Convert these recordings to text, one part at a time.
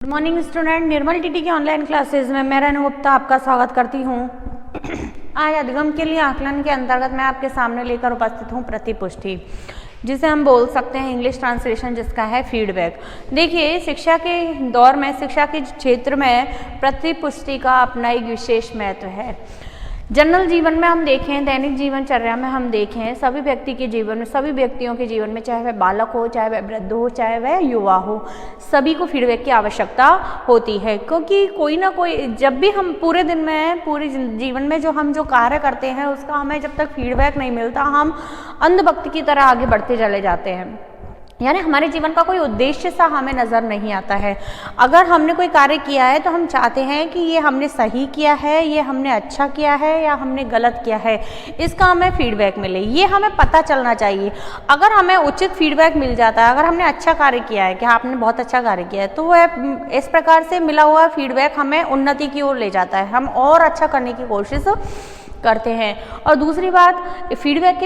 Good morning student, निर्मल TT की online classes में मैं रेणु गुप्ता आपका स्वागत करती हूँ। आज अधिगम के लिए आकलन के अंतर्गत मैं आपके सामने लेकर उपस्थित हूँ प्रतिपुष्टि, जिसे हम बोल सकते हैं इंग्लिश ट्रांसलेशन जिसका है फीडबैक। देखिए, शिक्षा के दौर में, शिक्षा के क्षेत्र में प्रतिपुष्टि का अपना एक विशेष महत्व है। जनरल जीवन में हम देखें, दैनिक जीवनचर्या में हम देखें, सभी व्यक्ति के जीवन में, सभी व्यक्तियों के जीवन में, चाहे वह बालक हो, चाहे वह वृद्ध हो, चाहे वह युवा हो, सभी को फीडबैक की आवश्यकता होती है। क्योंकि कोई ना कोई, जब भी हम पूरे दिन में, पूरे जीवन में जो कार्य करते हैं उसका हमें जब तक फीडबैक नहीं मिलता, हम अंधभक्त की तरह आगे बढ़ते चले जाते हैं। यानी हमारे जीवन का कोई उद्देश्य सा हमें नज़र नहीं आता है। अगर हमने कोई कार्य किया है तो हम चाहते हैं कि ये हमने सही किया है, ये हमने अच्छा किया है या हमने गलत किया है, इसका हमें फीडबैक मिले, ये हमें पता चलना चाहिए। अगर हमें उचित फीडबैक मिल जाता है, अगर हमने अच्छा कार्य किया है कि आपने बहुत अच्छा कार्य किया है, तो वह इस प्रकार से मिला हुआ फीडबैक हमें उन्नति की ओर ले जाता है, हम और अच्छा करने की कोशिश करते हैं। और दूसरी बात, फीडबैक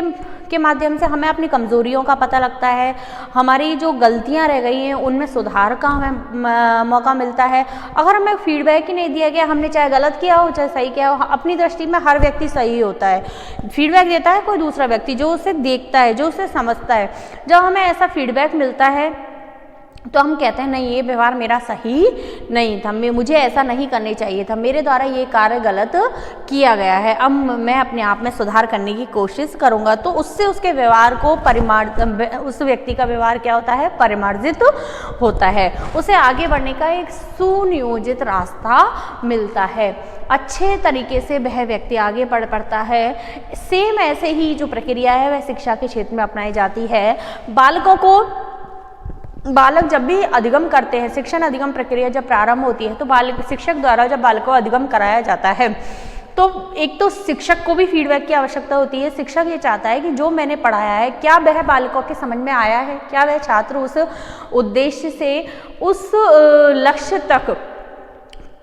के माध्यम से हमें अपनी कमज़ोरियों का पता लगता है, हमारी जो गलतियां रह गई हैं उनमें सुधार का हमें मौका मिलता है। अगर हमें फीडबैक ही नहीं दिया गया, हमने चाहे गलत किया हो चाहे सही किया हो, अपनी दृष्टि में हर व्यक्ति सही होता है। फीडबैक देता है कोई दूसरा व्यक्ति जो उसे देखता है, जो उसे समझता है। जब हमें ऐसा फीडबैक मिलता है तो हम कहते हैं नहीं, ये व्यवहार मेरा सही नहीं था, मुझे ऐसा नहीं करनी चाहिए था, मेरे द्वारा ये कार्य गलत किया गया है, अब मैं अपने आप में सुधार करने की कोशिश करूँगा। तो उससे उसके व्यवहार को उस व्यक्ति का व्यवहार क्या होता है, परिमार्जित होता है, उसे आगे बढ़ने का एक सुनियोजित रास्ता मिलता है, अच्छे तरीके से वह व्यक्ति आगे बढ़ पड़ता है। सेम ऐसे ही जो प्रक्रिया है वह शिक्षा के क्षेत्र में अपनाई जाती है। बालक जब भी अधिगम करते हैं, शिक्षण अधिगम प्रक्रिया जब प्रारंभ होती है, तो शिक्षक द्वारा जब बालक को अधिगम कराया जाता है तो एक तो शिक्षक को भी फीडबैक की आवश्यकता होती है। शिक्षक ये चाहता है कि जो मैंने पढ़ाया है क्या वह बालकों के समझ में आया है, क्या वह छात्र उस उद्देश्य से, उस लक्ष्य तक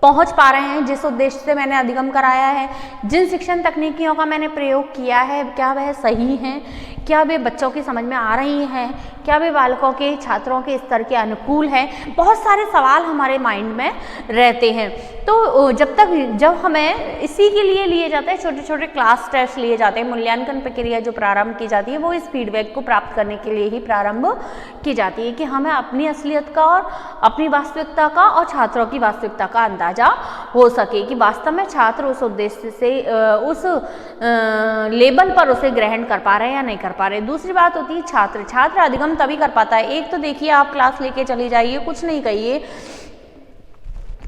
पहुंच पा रहे हैं जिस उद्देश्य से मैंने अधिगम कराया है। जिन शिक्षण तकनीकियों का मैंने प्रयोग किया है क्या वह सही हैं, क्या वे बच्चों की समझ में आ रही हैं, क्या वे बालकों के, छात्रों के स्तर के अनुकूल हैं। बहुत सारे सवाल हमारे माइंड में रहते हैं। तो जब हमें इसी के लिए जाते हैं, छोटे छोटे क्लास टेस्ट लिए जाते हैं, मूल्यांकन प्रक्रिया जो प्रारंभ की जाती है वो इस फीडबैक को प्राप्त करने के लिए ही प्रारंभ की जाती है कि हमें अपनी असलियत का और अपनी वास्तविकता का और छात्रों की वास्तविकता का अंदाजा हो सके कि वास्तव में छात्र उस उद्देश्य से, उस लेवल पर उसे ग्रहण कर पा रहे हैं या नहीं कर पा रहे। दूसरी बात होती है छात्र अधिगम तभी कर पाता है। एक तो देखिए, आप क्लास लेके चली जाइए, कुछ नहीं कहिए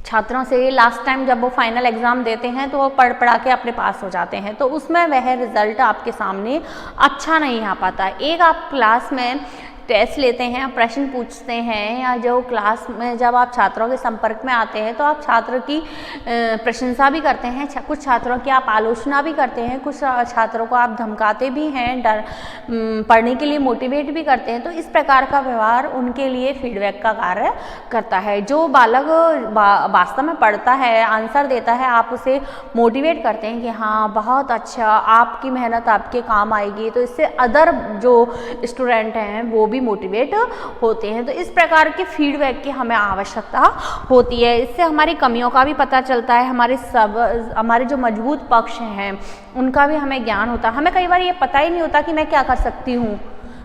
छात्रों से, लास्ट टाइम जब वो फाइनल एग्जाम देते हैं तो वो पढ़ा के अपने पास हो जाते हैं, तो उसमें वह रिजल्ट आपके सामने अच्छा नहीं आ पाता। एक आप क्लास में टेस्ट लेते हैं, प्रश्न पूछते हैं, या जो क्लास में जब आप छात्रों के संपर्क में आते हैं तो आप छात्र की प्रशंसा भी करते हैं, कुछ छात्रों की आप आलोचना भी करते हैं, कुछ छात्रों को आप धमकाते भी हैं, पढ़ने के लिए मोटिवेट भी करते हैं। तो इस प्रकार का व्यवहार उनके लिए फीडबैक का कार्य करता है। जो बालक वास्तव में पढ़ता है, आंसर देता है, आप उसे मोटिवेट करते हैं कि हाँ बहुत अच्छा, आपकी मेहनत आपके काम आएगी, तो इससे अदर जो स्टूडेंट हैं वो भी मोटिवेट होते हैं। तो इस प्रकार के फीडबैक की हमें आवश्यकता होती है। इससे हमारी कमियों का भी पता चलता है, हमारे जो मजबूत पक्ष हैं उनका भी हमें ज्ञान होता है। हमें कई बार ये पता ही नहीं होता कि मैं क्या कर सकती हूँ,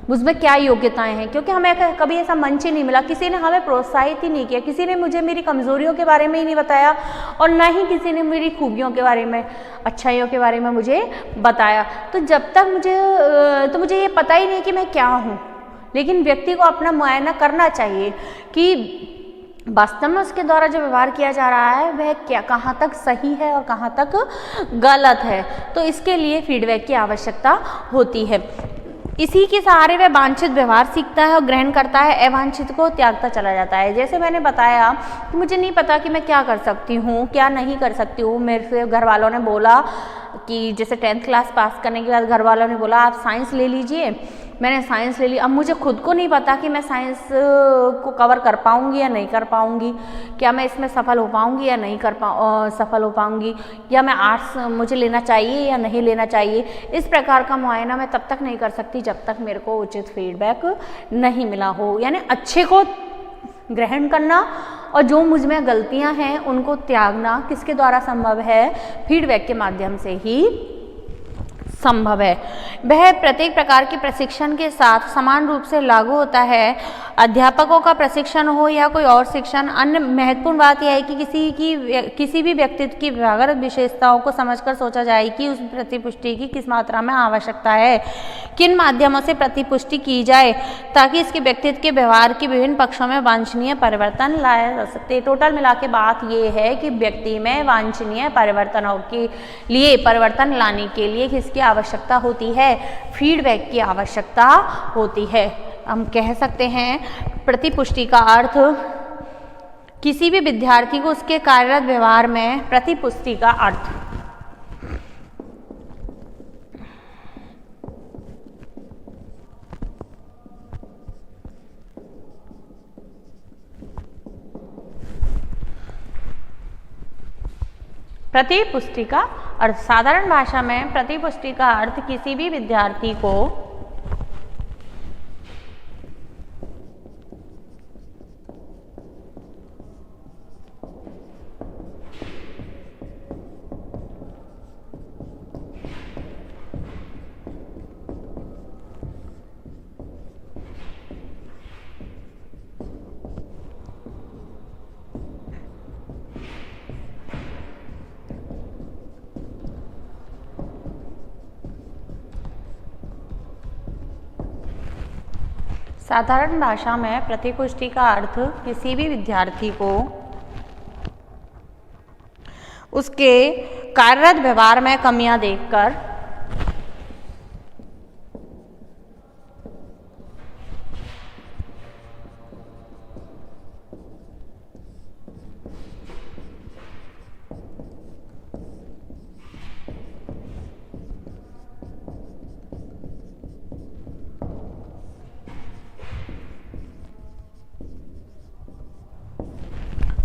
मुझमें क्या योग्यताएं हैं, क्योंकि हमें कभी ऐसा मंच ही नहीं मिला, किसी ने हमें प्रोत्साहित ही नहीं किया, किसी ने मुझे मेरी कमजोरियों के बारे में ही नहीं बताया और ना ही किसी ने मेरी खूबियों के बारे में, अच्छाइयों के बारे में मुझे बताया। तो जब तक मुझे ये पता ही नहीं कि मैं क्या हूँ। लेकिन व्यक्ति को अपना मुआयना करना चाहिए कि वास्तव में उसके द्वारा जो व्यवहार किया जा रहा है वह कहाँ तक सही है और कहाँ तक गलत है। तो इसके लिए फीडबैक की आवश्यकता होती है। इसी के सहारे वह वांछित व्यवहार सीखता है और ग्रहण करता है, अवांछित को त्यागता चला जाता है। जैसे मैंने बताया कि मुझे नहीं पता कि मैं क्या कर सकती हूँ, क्या नहीं कर सकती हूँ। मेरे से घर वालों ने बोला कि जैसे 10th क्लास पास करने के बाद घर वालों ने बोला आप साइंस ले लीजिए, मैंने साइंस ले ली। अब मुझे खुद को नहीं पता कि मैं साइंस को कवर कर पाऊँगी या नहीं कर पाऊँगी, क्या मैं इसमें सफल हो पाऊँगी या नहीं सफल हो पाऊँगी, या मैं आर्ट्स मुझे लेना चाहिए या नहीं लेना चाहिए। इस प्रकार का मुआयना मैं तब तक नहीं कर सकती जब तक मेरे को उचित फीडबैक नहीं मिला हो। यानी अच्छे को ग्रहण करना और जो मुझ में गलतियां हैं उनको त्यागना किसके द्वारा संभव है? फीडबैक के माध्यम से ही संभव है। वह प्रत्येक प्रकार के प्रशिक्षण के साथ समान रूप से लागू होता है। अध्यापकों का प्रशिक्षण हो या कोई और शिक्षण, अन्य महत्वपूर्ण बात यह है कि किसी भी व्यक्तित्व की व्यक्तिगत विशेषताओं को समझकर सोचा जाए कि उस प्रतिपुष्टि की किस मात्रा में आवश्यकता है, किन माध्यमों से प्रतिपुष्टि की जाए ताकि इसके व्यक्तित्व के व्यवहार के विभिन्न पक्षों में वांछनीय परिवर्तन लाया जा सकते। टोटल मिला के बात ये है कि व्यक्ति में वांछनीय परिवर्तनों के लिए, परिवर्तन लाने के लिए किसकी आवश्यकता होती है? फीडबैक की आवश्यकता होती है। हम कह सकते हैं प्रतिपुष्टि का अर्थ किसी भी विद्यार्थी को उसके कार्यरत व्यवहार में प्रतिपुष्टि का अर्थ प्रतिपुष्टि का अर्थ, साधारण भाषा में प्रतिपुष्टि का अर्थ किसी भी विद्यार्थी को साधारण भाषा में प्रतिपुष्टि का अर्थ किसी भी विद्यार्थी को उसके कार्यरत व्यवहार में कमियां देखकर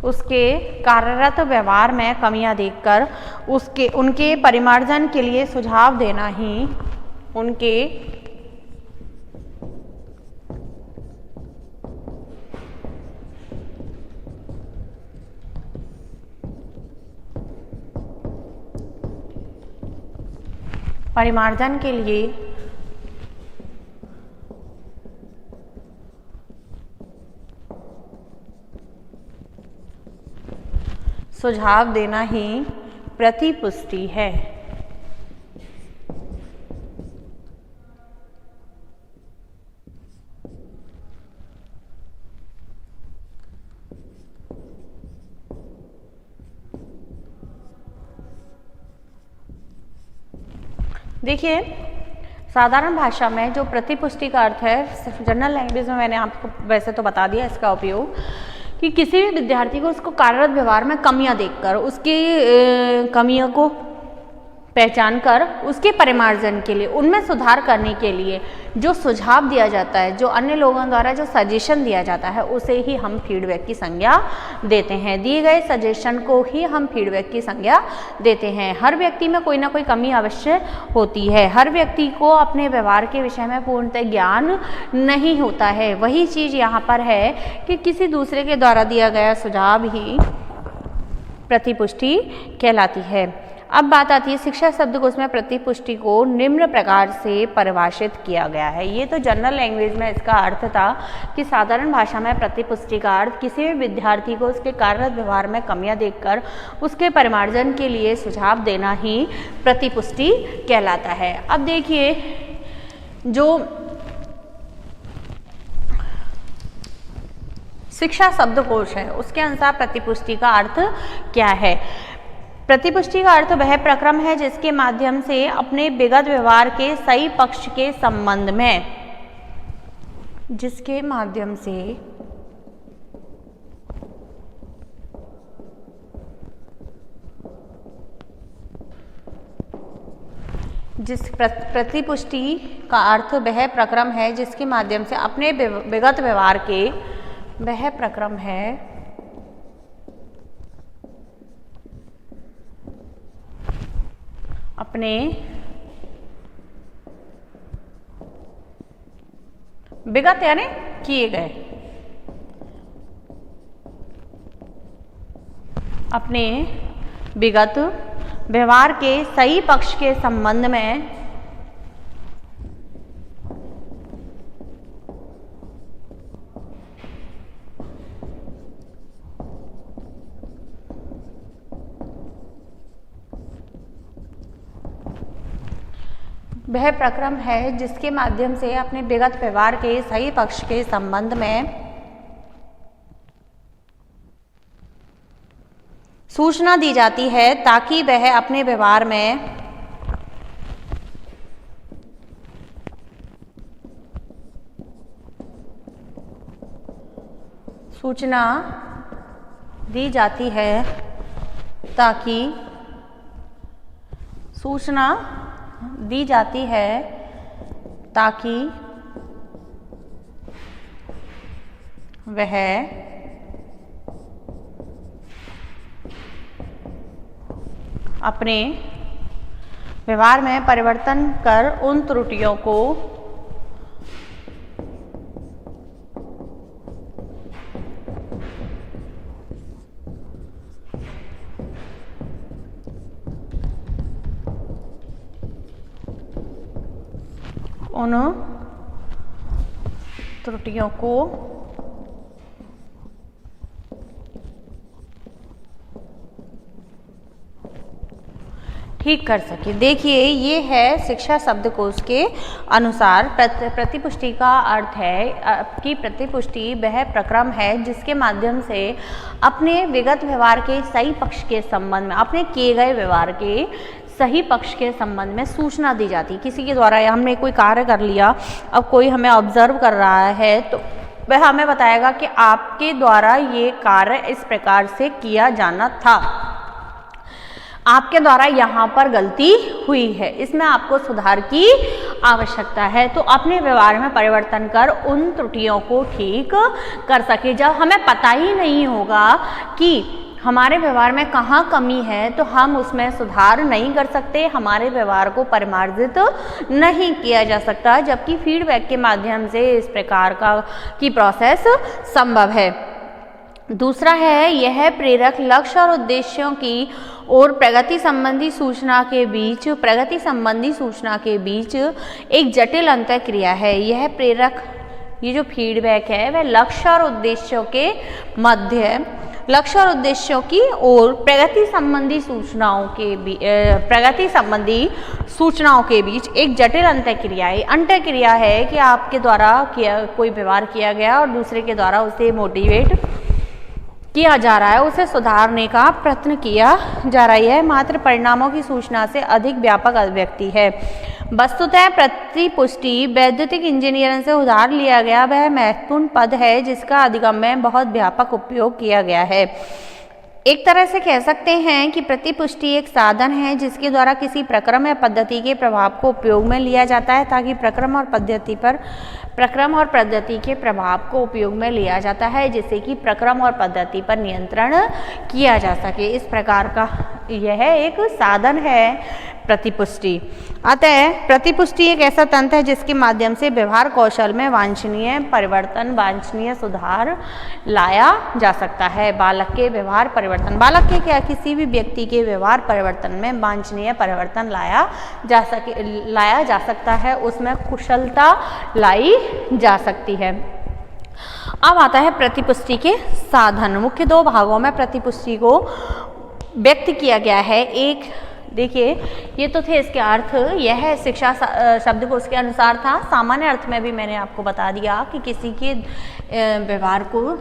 उसके कार्यरत व्यवहार में कमियां देखकर उनके परिमार्जन के लिए सुझाव देना ही उनके परिमार्जन के लिए सुझाव देना ही प्रतिपुष्टि है। देखिए, साधारण भाषा में जो प्रतिपुष्टि का अर्थ है, जनरल लैंग्वेज में मैंने आपको वैसे तो बता दिया इसका उपयोग, कि किसी भी विद्यार्थी को उसको कार्यरत व्यवहार में कमियां देखकर उसकी कमियों को पहचान कर उसके परिमार्जन के लिए, उनमें सुधार करने के लिए जो सुझाव दिया जाता है, जो अन्य लोगों द्वारा जो सजेशन दिया जाता है, उसे ही हम फीडबैक की संज्ञा देते हैं। दिए गए सजेशन को ही हम फीडबैक की संज्ञा देते हैं। हर व्यक्ति में कोई ना कोई कमी अवश्य होती है। हर व्यक्ति को अपने व्यवहार के विषय में पूर्णतः ज्ञान नहीं होता है। वही चीज़ यहाँ पर है कि किसी दूसरे के द्वारा दिया गया सुझाव ही प्रतिपुष्टि कहलाती है। अब बात आती है शिक्षा शब्दकोश में प्रतिपुष्टि को निम्न प्रकार से परिभाषित किया गया है। ये तो जनरल लैंग्वेज में इसका अर्थ था कि साधारण भाषा में प्रतिपुष्टि का अर्थ किसी भी विद्यार्थी को उसके कार्यरत व्यवहार में कमियां देखकर उसके परिमार्जन के लिए सुझाव देना ही प्रतिपुष्टि कहलाता है। अब देखिए, जो शिक्षा शब्दकोश है उसके अनुसार प्रतिपुष्टि का अर्थ क्या है? प्रतिपुष्टि का अर्थ वह प्रक्रम है जिसके माध्यम से अपने विगत व्यवहार के सही पक्ष के संबंध में, जिसके माध्यम से प्रतिपुष्टि का अर्थ वह प्रक्रम है जिसके माध्यम से अपने विगत व्यवहार के, वह प्रक्रम है अपने विगत यानी किए गए अपने विगत व्यवहार के सही पक्ष के संबंध में वह प्रक्रम है जिसके माध्यम से अपने विगत व्यवहार के सही पक्ष के संबंध में सूचना दी जाती है ताकि वह अपने व्यवहार में सूचना दी जाती है ताकि सूचना दी जाती है ताकि वह अपने व्यवहार में परिवर्तन कर उन त्रुटियों को ठीक कर सके। देखिए, ये है शिक्षा शब्दकोश के अनुसार प्रतिपुष्टि का अर्थ है कि प्रतिपुष्टि वह प्रक्रम है जिसके माध्यम से अपने विगत व्यवहार के सही पक्ष के संबंध में, अपने किए गए व्यवहार के सही पक्ष के संबंध में सूचना दी जाती है। किसी के द्वारा हमने कोई कार्य कर लिया, अब कोई हमें ऑब्जर्व कर रहा है तो वह हमें बताएगा कि आपके द्वारा ये कार्य इस प्रकार से किया जाना था, आपके द्वारा यहाँ पर गलती हुई है, इसमें आपको सुधार की आवश्यकता है। तो अपने व्यवहार में परिवर्तन कर उन त्रुटियों को ठीक कर सके। जब हमें पता ही नहीं होगा कि हमारे व्यवहार में कहाँ कमी है तो हम उसमें सुधार नहीं कर सकते, हमारे व्यवहार को परिमार्जित नहीं किया जा सकता, जबकि फीडबैक के माध्यम से इस प्रकार की प्रोसेस संभव है। दूसरा है, यह प्रेरक लक्ष्य और उद्देश्यों की और प्रगति संबंधी सूचना के बीच एक जटिल अंतःक्रिया है। यह प्रेरक, ये जो फीडबैक है वह लक्ष्य और उद्देश्यों की और प्रगति संबंधी सूचनाओं के बीच एक जटिल अंतःक्रिया है कि आपके द्वारा कोई व्यवहार किया गया और दूसरे के द्वारा उसे मोटिवेट किया जा रहा है, उसे सुधारने का प्रयत्न किया जा रहा है। यह मात्र परिणामों की सूचना से अधिक व्यापक अभिव्यक्ति है। वस्तुतः प्रतिपुष्टि वैद्युतिक इंजीनियरिंग से उधार लिया गया वह महत्वपूर्ण पद है जिसका अधिगम में बहुत व्यापक उपयोग किया गया है। एक तरह से कह सकते हैं कि प्रतिपुष्टि एक साधन है जिसके द्वारा किसी प्रक्रम या पद्धति के प्रभाव को उपयोग में लिया जाता है ताकि प्रक्रम और पद्धति के प्रभाव को उपयोग में लिया जाता है जिससे कि प्रक्रम और पद्धति पर नियंत्रण किया जा सके। इस प्रकार का यह एक साधन है प्रतिपुष्टि। अतः प्रतिपुष्टि एक ऐसा तंत्र है जिसके माध्यम से व्यवहार कौशल में वांछनीय परिवर्तन, वांछनीय सुधार लाया जा सकता है। बालक के व्यवहार परिवर्तन, बालक के क्या किसी भी व्यक्ति के व्यवहार परिवर्तन में वांछनीय परिवर्तन लाया जा सकता है, उसमें कुशलता लाई जा सकती है। अब आता है प्रतिपुष्टि के साधन। मुख्य दो भागों में प्रतिपुष्टि को व्यक्त किया गया है। एक देखिए, ये तो थे इसके अर्थ, यह शिक्षा शब्दकोश के अनुसार था। सामान्य अर्थ में भी मैंने आपको बता दिया कि किसी के व्यवहार को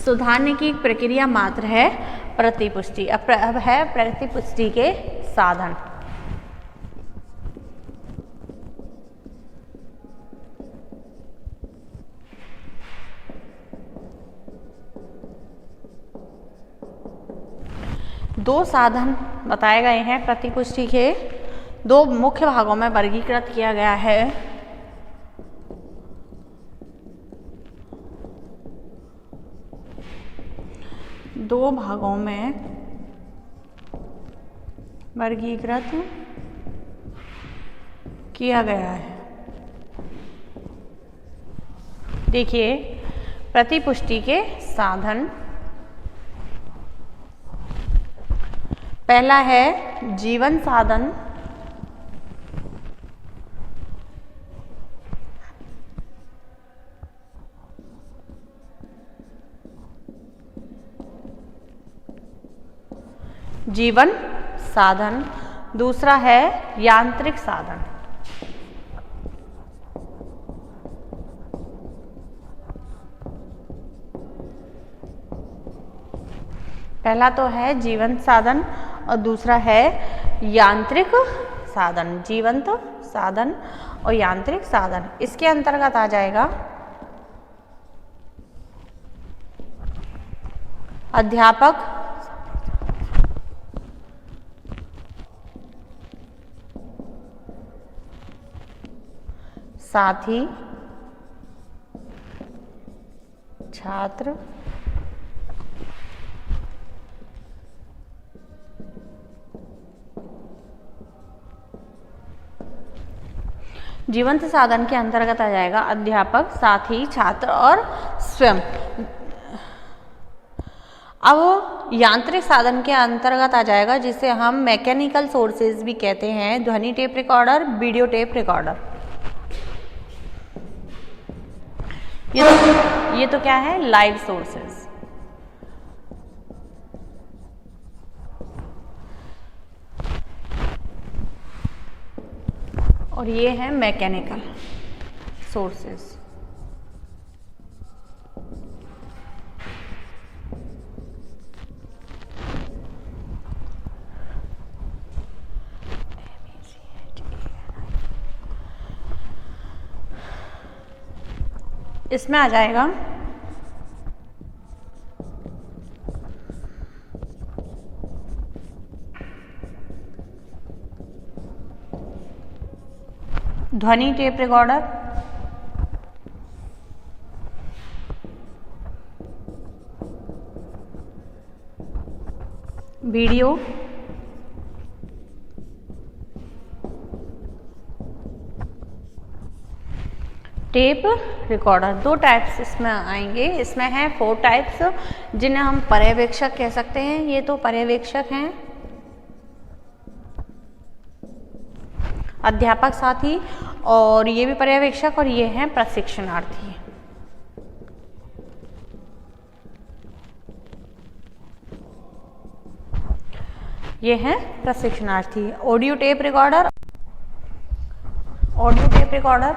सुधारने की प्रक्रिया मात्र है प्रतिपुष्टि। अब है प्रतिपुष्टि के साधन। दो साधन बताए गए हैं प्रतिपुष्टि के, दो मुख्य भागों में वर्गीकृत किया गया है। दो भागों में वर्गीकृत किया गया है। देखिए, प्रतिपुष्टि के साधन पहला है जीवन साधन, जीवन साधन। दूसरा है यांत्रिक साधन। पहला तो है जीवंत साधन और दूसरा है यांत्रिक साधन। जीवंत साधन और यांत्रिक साधन, इसके अंतर्गत आ जाएगा अध्यापक, साथी, छात्र, जीवंत साधन के अंतर्गत आ जाएगा अध्यापक, साथी, छात्र और स्वयं। अब यांत्रिक साधन के अंतर्गत आ जाएगा जिसे हम मैकेनिकल सोर्सेज भी कहते हैं, ध्वनि tape recorder, video tape recorder. ये तो क्या है, लाइव सोर्सेज। और ये है मैकेनिकल सोर्सेज। इसमें आ जाएगा ध्वनि tape recorder, video, tape recorder. दो टाइप्स इसमें आएंगे। इसमें है 4 टाइप्स जिन्हें हम पर्यवेक्षक कह सकते हैं। ये तो पर्यवेक्षक हैं, अध्यापक, साथी, और ये भी पर्यवेक्षक, और ये हैं प्रशिक्षणार्थी। ये हैं प्रशिक्षणार्थी। Audio tape recorder, audio tape recorder,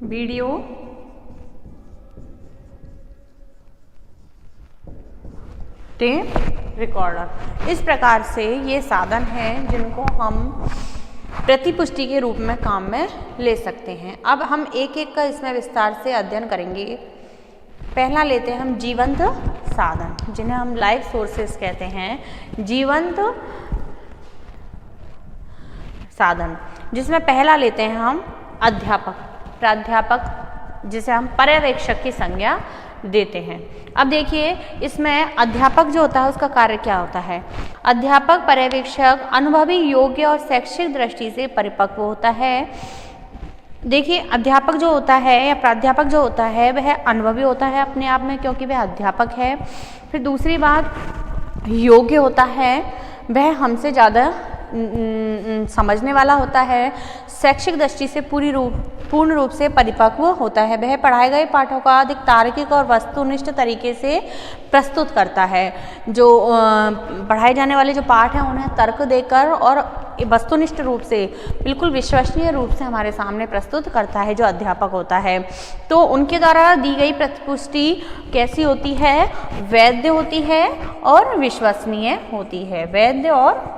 video, tape recorder. इस प्रकार से ये साधन हैं जिनको हम प्रतिपुष्टि के रूप में काम में ले सकते हैं। अब हम एक एक का इसमें विस्तार से अध्ययन करेंगे। पहला लेते हैं हम जीवंत साधन, जिन्हें हम लाइव सोर्सेस कहते हैं। जीवंत साधन, जिसमें पहला लेते हैं हम अध्यापक, प्राध्यापक, जिसे हम पर्यवेक्षक की संज्ञा देते हैं। अब देखिए, इसमें अध्यापक जो होता है उसका कार्य क्या होता है। अध्यापक पर्यवेक्षक अनुभवी, योग्य और शैक्षिक दृष्टि से परिपक्व होता है। देखिए, अध्यापक जो होता है या प्राध्यापक जो होता है वह अनुभवी होता है अपने आप में, क्योंकि वह अध्यापक है। फिर दूसरी बात, योग्य होता है, वह हमसे ज़्यादा समझने वाला होता है। शैक्षिक दृष्टि से पूर्ण रूप से परिपक्व होता है। वह पढ़ाए गए पाठों का अधिक तार्किक और वस्तुनिष्ठ तरीके से प्रस्तुत करता है। जो पढ़ाए जाने वाले जो पाठ हैं उन्हें तर्क देकर और वस्तुनिष्ठ रूप से, बिल्कुल विश्वसनीय रूप से हमारे सामने प्रस्तुत करता है जो अध्यापक होता है। तो उनके द्वारा दी गई प्रतिपुष्टि कैसी होती है, वैध होती है और विश्वसनीय होती है। वैध और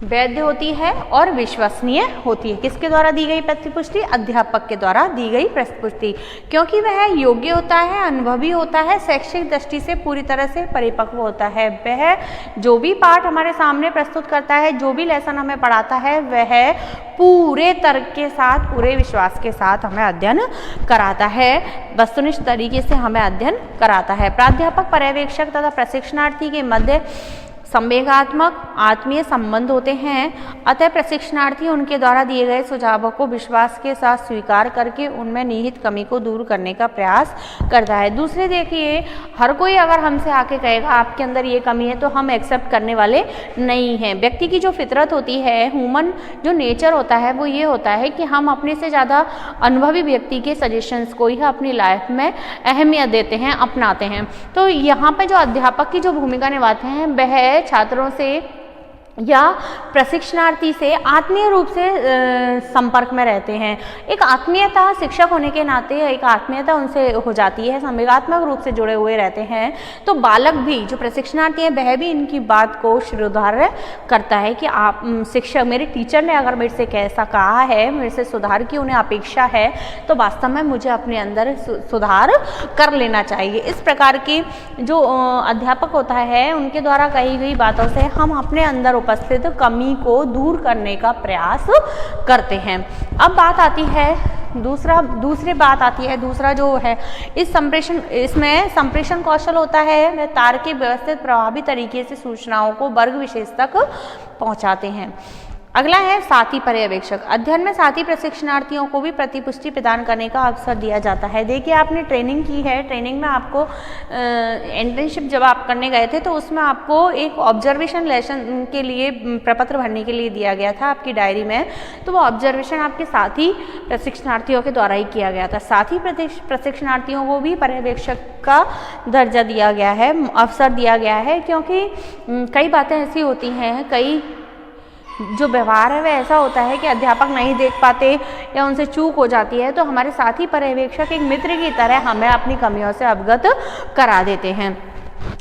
वैध होती है और विश्वसनीय होती है। किसके द्वारा दी गई प्रतिपुष्टि? अध्यापक के द्वारा दी गई प्रतिपुष्टि, क्योंकि वह योग्य होता है, अनुभवी होता है, शैक्षिक दृष्टि से पूरी तरह से परिपक्व होता है। वह जो भी पाठ हमारे सामने प्रस्तुत करता है, जो भी लेसन हमें पढ़ाता है, वह पूरे तर्क के साथ, पूरे विश्वास के साथ हमें अध्ययन कराता है, वस्तुनिष्ठ तरीके से हमें अध्ययन कराता है। प्राध्यापक, पर्यवेक्षक तथा प्रशिक्षणार्थी के मध्य संवेगात्मक आत्मीय संबंध होते हैं, अतः प्रशिक्षणार्थी उनके द्वारा दिए गए सुझावों को विश्वास के साथ स्वीकार करके उनमें निहित कमी को दूर करने का प्रयास करता है। दूसरे देखिए, हर कोई अगर हमसे आके कहेगा आपके अंदर ये कमी है, तो हम एक्सेप्ट करने वाले नहीं हैं। व्यक्ति की जो फितरत होती है, ह्यूमन जो नेचर होता है, वो ये होता है कि हम अपने से ज़्यादा अनुभवी व्यक्ति के सजेशंस को ही अपनी लाइफ में अहमियत देते हैं, अपनाते हैं। तो यहाँ पर जो अध्यापक की जो भूमिका निभाते हैं, वह छात्रों से या प्रशिक्षणार्थी से आत्मीय रूप से संपर्क में रहते हैं। एक आत्मीयता, शिक्षक होने के नाते एक आत्मीयता उनसे हो जाती है, संवेगात्मक रूप से जुड़े हुए रहते हैं। तो बालक भी, जो प्रशिक्षणार्थी है, वह भी इनकी बात को स्वीकार करता है कि आप शिक्षक, मेरे टीचर ने अगर मेरे से कैसा कहा है, मेरे से सुधार की उन्हें अपेक्षा है, तो वास्तव में मुझे अपने अंदर सुधार कर लेना चाहिए। इस प्रकार की जो अध्यापक होता है, उनके द्वारा कही गई बातों से हम अपने अंदर उपस्थित कमी को दूर करने का प्रयास करते हैं। अब बात आती है दूसरा जो है इसमें संप्रेषण कौशल होता है। वह तार्किक, व्यवस्थित, प्रभावी तरीके से सूचनाओं को वर्ग विशेष तक पहुंचाते हैं। अगला है साथी पर्यवेक्षक। अध्ययन में साथी प्रशिक्षणार्थियों को भी प्रतिपुष्टि प्रदान करने का अवसर दिया जाता है। देखिए, आपने ट्रेनिंग की है, ट्रेनिंग में आपको इंटर्नशिप जब आप करने गए थे, तो उसमें आपको एक ऑब्जर्वेशन लेसन के लिए प्रपत्र भरने के लिए दिया गया था आपकी डायरी में। तो वो ऑब्जर्वेशन आपके साथी प्रशिक्षणार्थियों के द्वारा ही किया गया था। साथी प्रशिक्षणार्थियों को भी पर्यवेक्षक का दर्जा दिया गया है, अवसर दिया गया है, क्योंकि कई बातें ऐसी होती हैं, कई जो व्यवहार है वह ऐसा होता है कि अध्यापक नहीं देख पाते या उनसे चूक हो जाती है, तो हमारे साथी पर्यवेक्षक एक मित्र की तरह हमें अपनी कमियों से अवगत करा देते हैं।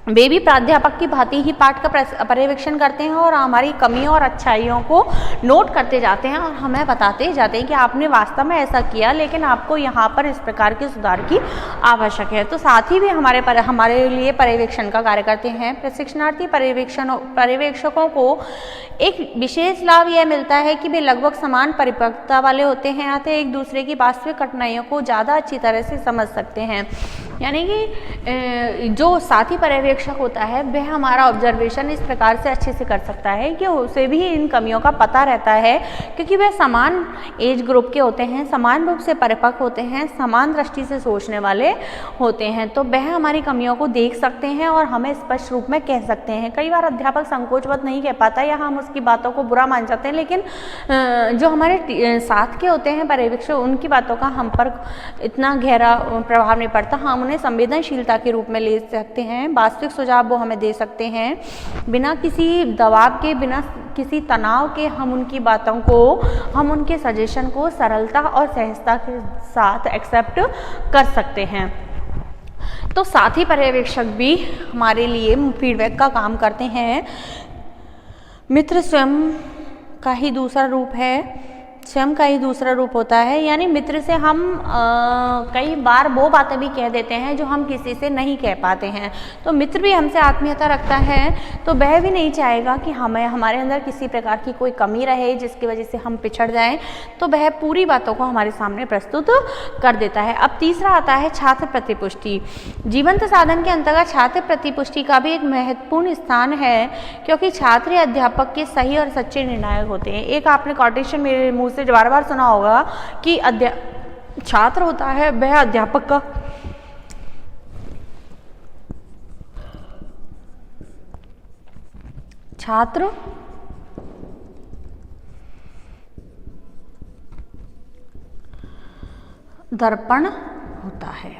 वे भी प्राध्यापक की भांति ही पाठ का पर्यवेक्षण करते हैं और हमारी कमियों और अच्छाइयों को नोट करते जाते हैं और हमें बताते जाते हैं कि आपने वास्तव में ऐसा किया, लेकिन आपको यहाँ पर इस प्रकार के सुधार की आवश्यक है। तो साथी भी हमारे लिए पर्यवेक्षण का कार्य करते हैं। प्रशिक्षणार्थी पर्यवेक्षकों को एक विशेष लाभ यह मिलता है कि वे लगभग समान परिपक्वता वाले होते हैं, अतः एक दूसरे की वास्तविक कठिनाइयों को ज़्यादा अच्छी तरह से समझ सकते हैं। यानी कि जो साथी पर्यवेक्षक होता है, वह हमारा ऑब्जर्वेशन इस प्रकार से अच्छे से कर सकता है कि उसे भी इन कमियों का पता रहता है, क्योंकि वह समान एज ग्रुप के होते हैं, समान रूप से परिपक्व होते हैं, समान दृष्टि से सोचने वाले होते हैं। तो वह हमारी कमियों को देख सकते हैं और हमें स्पष्ट रूप में कह सकते हैं। कई बार अध्यापक संकोचवश नहीं कह पाता या हम उसकी बातों को बुरा मान जाते हैं, लेकिन जो हमारे साथ के होते हैं पर्यवेक्षक, उनकी बातों का हम पर इतना गहरा प्रभाव नहीं पड़ता। हम उन्हें संवेदनशीलता के रूप में ले सकते हैं, वास्तविक सुझाव वो हमें दे सकते हैं, बिना किसी दबाव के, बिना किसी तनाव के हम उनकी बातों को, हम उनके सजेशन को सरलता और सहजता के साथ एक्सेप्ट कर सकते हैं। तो साथी पर्यवेक्षक भी हमारे लिए फीडबैक का काम करते हैं। मित्र स्वयं का ही दूसरा रूप होता है। यानी मित्र से हम कई बार वो बातें भी कह देते हैं जो हम किसी से नहीं कह पाते हैं। तो मित्र भी हमसे आत्मीयता रखता है, तो वह भी नहीं चाहेगा कि हमारे अंदर किसी प्रकार की कोई कमी रहे जिसकी वजह से हम पिछड़ जाएं, तो वह पूरी बातों को हमारे सामने प्रस्तुत कर देता है। अब तीसरा आता है छात्र प्रतिपुष्टि। जीवंत साधन के अंतर्गत छात्र प्रतिपुष्टि का भी एक महत्वपूर्ण स्थान है, क्योंकि छात्र अध्यापक के सही और सच्चे निर्णायक होते हैं। एक आपने कोटेशन मेरे मुँह से बार बार सुना होगा कि छात्र होता है वह अध्यापक का छात्र दर्पण होता है।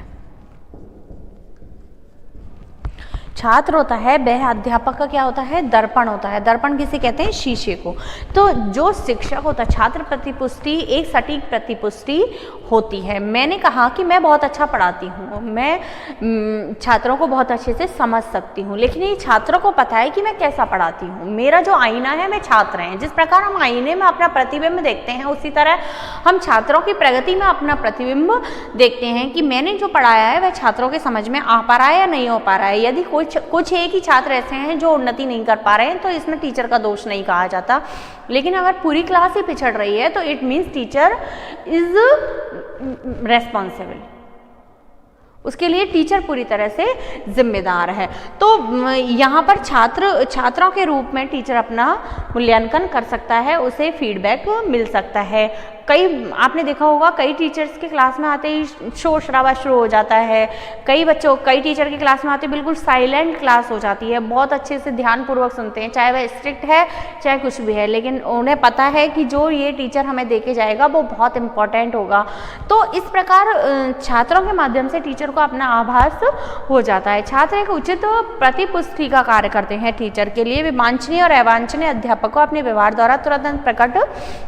छात्र होता है वह अध्यापक का क्या होता है, दर्पण होता है। दर्पण किसे कहते हैं, शीशे को। तो जो शिक्षक होता है, छात्र प्रतिपुष्टि एक सटीक प्रतिपुष्टि होती है। मैंने कहा कि मैं बहुत अच्छा पढ़ाती हूँ, मैं छात्रों को बहुत अच्छे से समझ सकती हूँ, लेकिन ये छात्रों को पता है कि मैं कैसा पढ़ाती हूँ। मेरा जो आईना है मैं छात्र हैं। जिस प्रकार हम आईने में अपना प्रतिबिंब देखते हैं, उसी तरह हम छात्रों की प्रगति में अपना प्रतिबिंब देखते हैं कि मैंने जो पढ़ाया है वह छात्रों के समझ में आ पा रहा है या नहीं हो पा रहा है। यदि कुछ एक ही छात्र ऐसे हैं जो उन्नति नहीं कर पा रहे हैं, तो इसमें टीचर का दोष नहीं कहा जाता। लेकिन अगर पूरी क्लास ही पिछड़ रही है तो it means teacher is responsible, उसके लिए टीचर पूरी तरह से जिम्मेदार है। तो यहाँ पर छात्रों के रूप में टीचर अपना मूल्यांकन कर सकता है, उसे फीडबैक मिल सकता है। आपने देखा होगा कई टीचर्स के क्लास में आते ही शोर शराबा शुरू हो जाता है। कई टीचर की क्लास में आते बिल्कुल साइलेंट क्लास हो जाती है, बहुत अच्छे से ध्यानपूर्वक सुनते हैं, चाहे वह स्ट्रिक्ट है चाहे कुछ भी है, लेकिन उन्हें पता है कि जो ये टीचर हमें देके जाएगा वो बहुत इंपॉर्टेंट होगा। तो इस प्रकार छात्रों के माध्यम से टीचर को अपना आभास हो जाता है। छात्र एक उचित प्रतिपुष्टि का कार्य करते हैं टीचर के लिए। वे वांछनीय और अवांछनीय अध्यापक को अपने व्यवहार द्वारा तुरंत प्रकट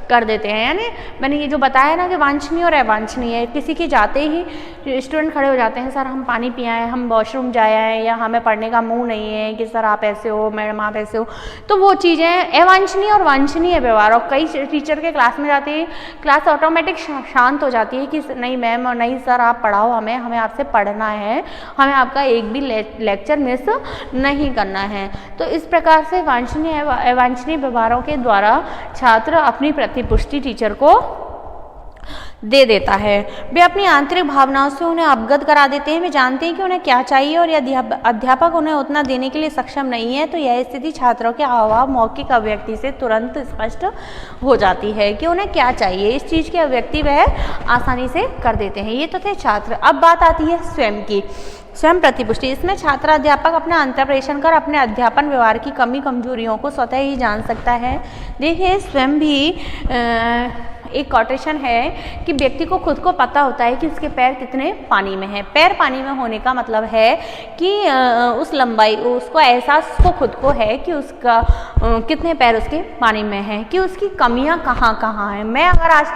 कर देते हैं। यानी मैंने ये जो बताया ना कि वांछनीय और अवांछनीय, किसी के जाते ही स्टूडेंट खड़े हो जाते हैं, सर हम पानी पिए आए, हम वॉशरूम जाए आए, या हमें पढ़ने का मुंह नहीं है कि सर आप ऐसे हो, मैडम आप ऐसे हो। तो वो चीज़ें अवांछनीय और वांछनीय व्यवहार। और कई टीचर के क्लास में जाते ही क्लास ऑटोमेटिक शांत हो जाती है कि नहीं मैम और नहीं सर आप पढ़ाओ, हमें आपसे पढ़ना है, हमें आपका एक भी लेक्चर मिस नहीं करना है। तो इस प्रकार से वांछनीय अवांछनीय व्यवहारों के द्वारा छात्र अपनी प्रतिपुष्टि टीचर को दे देता है। वे अपनी आंतरिक भावनाओं से उन्हें अवगत करा देते हैं। वे जानते हैं कि उन्हें क्या चाहिए और यदि अध्यापक उन्हें उतना देने के लिए सक्षम नहीं है तो यह स्थिति छात्रों के हाव मौखिक अभिव्यक्ति से तुरंत स्पष्ट हो जाती है कि उन्हें क्या चाहिए। इस चीज़ की अभिव्यक्ति वह आसानी से कर देते हैं। ये तो थे छात्र। अब बात आती है स्वयं की, स्वयं प्रतिपुष्टि। इसमें छात्र अध्यापक अपना अंतर्प्रेषण कर अपने अध्यापन व्यवहार की कमी कमजोरियों को स्वतः ही जान सकता है। देखिए स्वयं भी एक कोटेशन है कि व्यक्ति को खुद को पता होता है कि उसके पैर कितने पानी में हैं। पैर पानी में होने का मतलब है कि उस लंबाई, उसको एहसास को खुद को है कि उसका कितने पैर उसके पानी में हैं, कि उसकी कमियां कहाँ कहाँ हैं। मैं अगर आज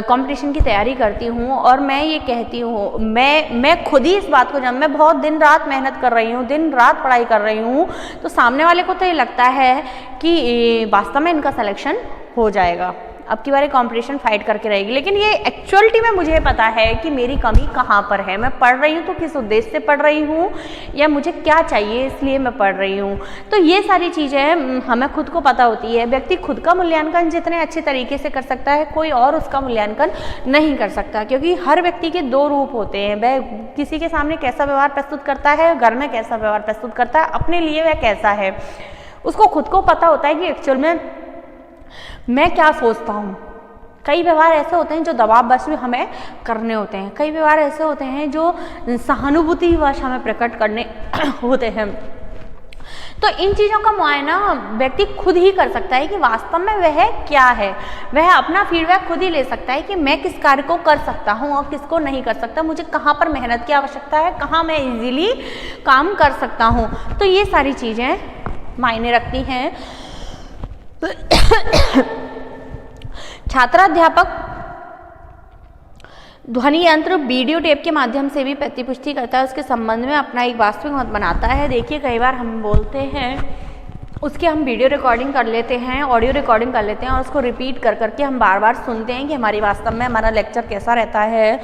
कंपटीशन की तैयारी करती हूँ और मैं ये कहती हूँ, मैं खुद ही इस बात को जब मैं बहुत दिन रात मेहनत कर रही हूँ, दिन रात पढ़ाई कर रही हूँ, तो सामने वाले को तो ये लगता है कि वास्तव में इनका सिलेक्शन हो जाएगा, अब की बार कंपटीशन फाइट करके रहेगी। लेकिन ये एक्चुअलिटी में मुझे पता है कि मेरी कमी कहाँ पर है। मैं पढ़ रही हूँ तो किस उद्देश्य से पढ़ रही हूँ, या मुझे क्या चाहिए इसलिए मैं पढ़ रही हूँ। तो ये सारी चीज़ें हमें खुद को पता होती है। व्यक्ति खुद का मूल्यांकन जितने अच्छे तरीके से कर सकता है, कोई और उसका मूल्यांकन नहीं कर सकता, क्योंकि हर व्यक्ति के दो रूप होते हैं। वह किसी के सामने कैसा व्यवहार प्रस्तुत करता है, घर में कैसा व्यवहार प्रस्तुत करता है, अपने लिए वह कैसा है, उसको खुद को पता होता है कि एक्चुअल में मैं क्या सोचता हूँ। कई व्यवहार ऐसे होते हैं जो दबाववश भी हमें करने होते हैं, कई व्यवहार ऐसे होते हैं जो सहानुभूतिवश हमें प्रकट करने होते हैं। तो इन चीज़ों का मुआयना व्यक्ति खुद ही कर सकता है कि वास्तव में वह क्या है। वह अपना फीडबैक खुद ही ले सकता है कि मैं किस कार्य को कर सकता हूँ और किसको नहीं कर सकता, मुझे कहाँ पर मेहनत की आवश्यकता है, कहाँ मैं इजीली काम कर सकता हूँ। तो ये सारी चीज़ें मायने रखती हैं। छात्राध्यापक ध्वनि यंत्र, वीडियो टेप के माध्यम से भी प्रतिपुष्टि करता है, उसके संबंध में अपना एक वास्तविक मत बनाता है। देखिए कई बार हम बोलते हैं, उसके हम वीडियो रिकॉर्डिंग कर लेते हैं, ऑडियो रिकॉर्डिंग कर लेते हैं और उसको रिपीट कर करके हम बार बार सुनते हैं कि हमारी वास्तव में हमारा लेक्चर कैसा रहता है,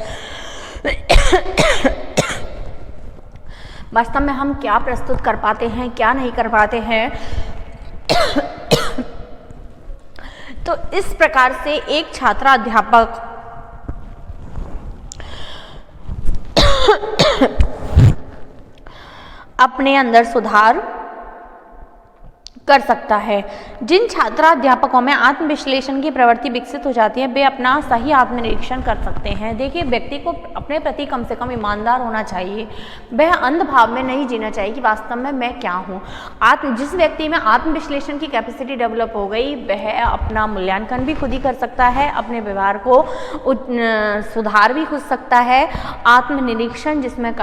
वास्तव में हम क्या प्रस्तुत कर पाते हैं, क्या नहीं कर पाते हैं। तो इस प्रकार से एक छात्र अध्यापक अपने अंदर सुधार कर सकता है। जिन छात्राध्यापकों में आत्मविश्लेषण की प्रवृत्ति विकसित हो जाती है वे अपना सही आत्मनिरीक्षण कर सकते हैं। देखिए, व्यक्ति को अपने प्रति कम से कम ईमानदार होना चाहिए, वह अंधभाव में नहीं जीना चाहिए कि वास्तव में मैं क्या हूँ। जिस व्यक्ति में आत्मविश्लेषण की कैपेसिटी डेवलप हो गई वह अपना मूल्यांकन भी खुद ही कर सकता है, अपने व्यवहार को सुधार भी खुद सकता है। आत्मनिरीक्षण जिसमें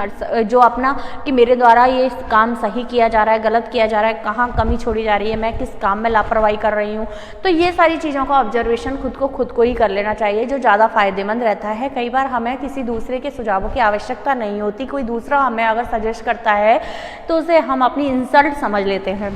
जो अपना कि मेरे द्वारा ये काम सही किया जा रहा है, गलत किया जा रहा है, कहाँ कमी छोड़ी जा रही है, मैं किस काम में लापरवाही कर रही हूँ, तो ये सारी चीज़ों का ऑब्जर्वेशन खुद को ही कर लेना चाहिए, जो ज़्यादा फायदेमंद रहता है। कई बार हमें किसी दूसरे के सुझावों की आवश्यकता नहीं होती, कोई दूसरा हमें अगर सजेस्ट करता है तो उसे हम अपनी इंसल्ट समझ लेते हैं,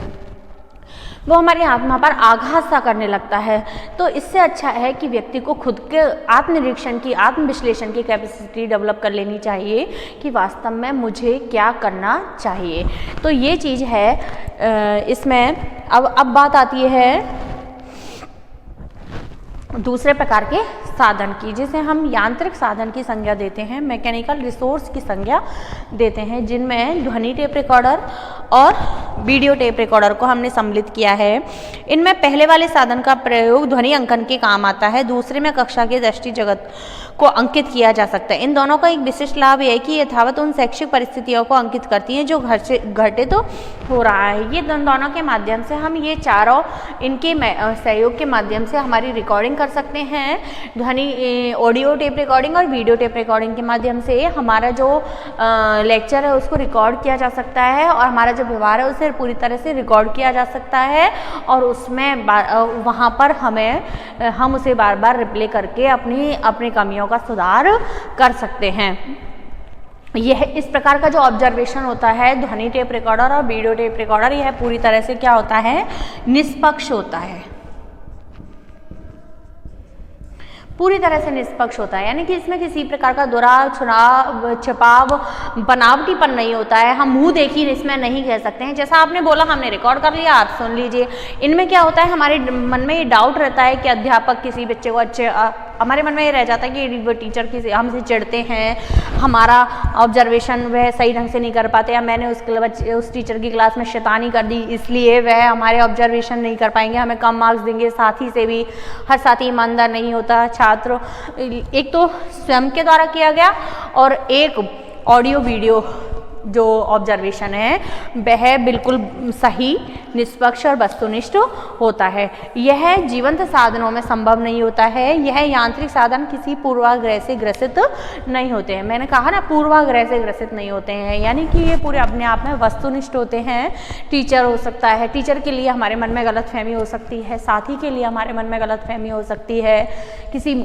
वो हमारी आत्मा पर आघात सा करने लगता है। तो इससे अच्छा है कि व्यक्ति को खुद के आत्मनिरीक्षण की, आत्मविश्लेषण की कैपेसिटी डेवलप कर लेनी चाहिए कि वास्तव में मुझे क्या करना चाहिए। तो ये चीज़ है इसमें। अब बात आती है दूसरे प्रकार के साधन की, जिसे हम यांत्रिक साधन की संज्ञा देते हैं, मैकेनिकल रिसोर्स की संज्ञा देते हैं, जिनमें ध्वनि टेप रिकॉर्डर और वीडियो टेप रिकॉर्डर को हमने सम्मिलित किया है। इनमें पहले वाले साधन का प्रयोग ध्वनि अंकन के काम आता है, दूसरे में कक्षा के दृष्टि जगत को अंकित किया जा सकता है। इन दोनों का एक विशिष्ट लाभ यह है कि यथावत उन शैक्षिक परिस्थितियों को अंकित करती हैं जो घटित तो हो रहा है। ये दोनों के माध्यम से हम ये चारों इनके सहयोग के माध्यम से हमारी रिकॉर्डिंग कर सकते हैं। ध्वनि ऑडियो टेप रिकॉर्डिंग और वीडियो टेप रिकॉर्डिंग के माध्यम से हमारा जो लेक्चर है उसको रिकॉर्ड किया जा सकता है और हमारा जो व्यवहार है उसे पूरी तरह से रिकॉर्ड किया जा सकता है और उसमें वहाँ पर हम उसे बार बार रिप्ले करके अपनी कमियों का सुधार कर सकते हैं। यह इस प्रकार का जो ऑब्जर्वेशन होता है ध्वनि टेप रिकॉर्डर और वीडियो टेप रिकॉर्डर, यह पूरी तरह से क्या होता है, निष्पक्ष होता है, पूरी तरह से निष्पक्ष होता है। यानी कि इसमें किसी प्रकार का छिपाव बनावटीपन नहीं होता है। हम मुंह देखी इसमें नहीं कह सकते हैं, जैसा आपने बोला हमने रिकॉर्ड कर लिया, आप सुन लीजिए। इनमें क्या होता है, हमारे मन में ये डाउट रहता है कि अध्यापक किसी बच्चे को हमारे मन में ये रह जाता है कि वो टीचर की हमसे चिढ़ते हैं, हमारा ऑब्जर्वेशन वह सही ढंग से नहीं कर पाते, या मैंने उस टीचर की क्लास में शैतानी कर दी इसलिए वह हमारे ऑब्जर्वेशन नहीं कर पाएंगे, हमें कम मार्क्स देंगे। साथी से भी हर साथी ईमानदार नहीं होता। छात्र एक तो स्वयं के द्वारा किया गया और एक ऑडियो वीडियो जो ऑब्जर्वेशन है वह बिल्कुल सही, निष्पक्ष और वस्तुनिष्ठ होता है। यह जीवंत साधनों में संभव नहीं होता है। यह यांत्रिक साधन किसी पूर्वाग्रह से ग्रसित नहीं होते हैं। मैंने कहा ना, पूर्वाग्रह से ग्रसित नहीं होते हैं, यानी कि ये पूरे अपने आप में वस्तुनिष्ठ होते हैं। टीचर हो सकता है, टीचर के लिए हमारे मन में गलतफहमी हो सकती है, साथी के लिए हमारे मन में गलतफहमी हो सकती है, किसी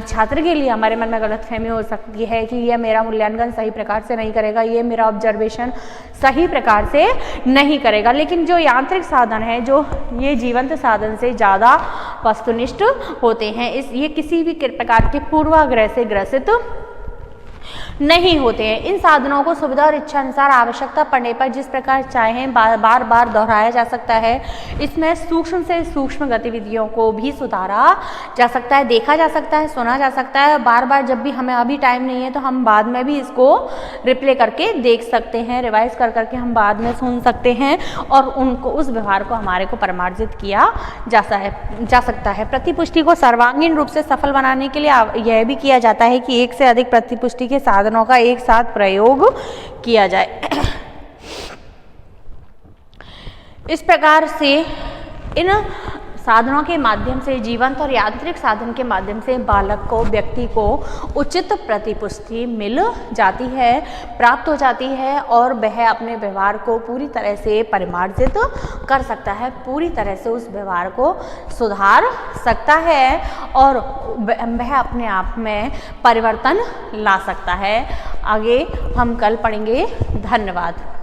छात्र के लिए हमारे मन में गलतफहमी हो सकती है कि यह मेरा मूल्यांकन सही प्रकार से नहीं करेगा, ये मेरा ऑब्जर्वेशन सही प्रकार से नहीं करेगा। लेकिन जो यांत्रिक साधन है, जो ये जीवंत साधन से ज़्यादा वस्तुनिष्ठ होते हैं, ये किसी भी प्रकार के पूर्वाग्रह से ग्रसित नहीं होते हैं। इन साधनों को सुविधा और इच्छा अनुसार आवश्यकता पड़ने पर जिस प्रकार चाहें बार बार दोहराया जा सकता है। इसमें सूक्ष्म से सूक्ष्म गतिविधियों को भी सुधारा जा सकता है, देखा जा सकता है, सुना जा सकता है। बार बार जब भी हमें अभी टाइम नहीं है तो हम बाद में भी इसको रिप्ले करके देख सकते हैं, रिवाइज कर करके हम बाद में सुन सकते हैं और उनको उस व्यवहार को हमारे को परिमार्जित किया जा सकता है। प्रतिपुष्टि को सर्वांगीण रूप से सफल बनाने के लिए यह भी किया जाता है कि एक से अधिक प्रतिपुष्टि के साधनों का एक साथ प्रयोग किया जाए। इस प्रकार से इन साधनों के माध्यम से, जीवंत और यांत्रिक साधन के माध्यम से बालक को, व्यक्ति को उचित प्रतिपुष्टि मिल जाती है, प्राप्त हो जाती है और वह अपने व्यवहार को पूरी तरह से परिमार्जित कर सकता है, पूरी तरह से उस व्यवहार को सुधार सकता है और वह अपने आप में परिवर्तन ला सकता है। आगे हम कल पढ़ेंगे। धन्यवाद।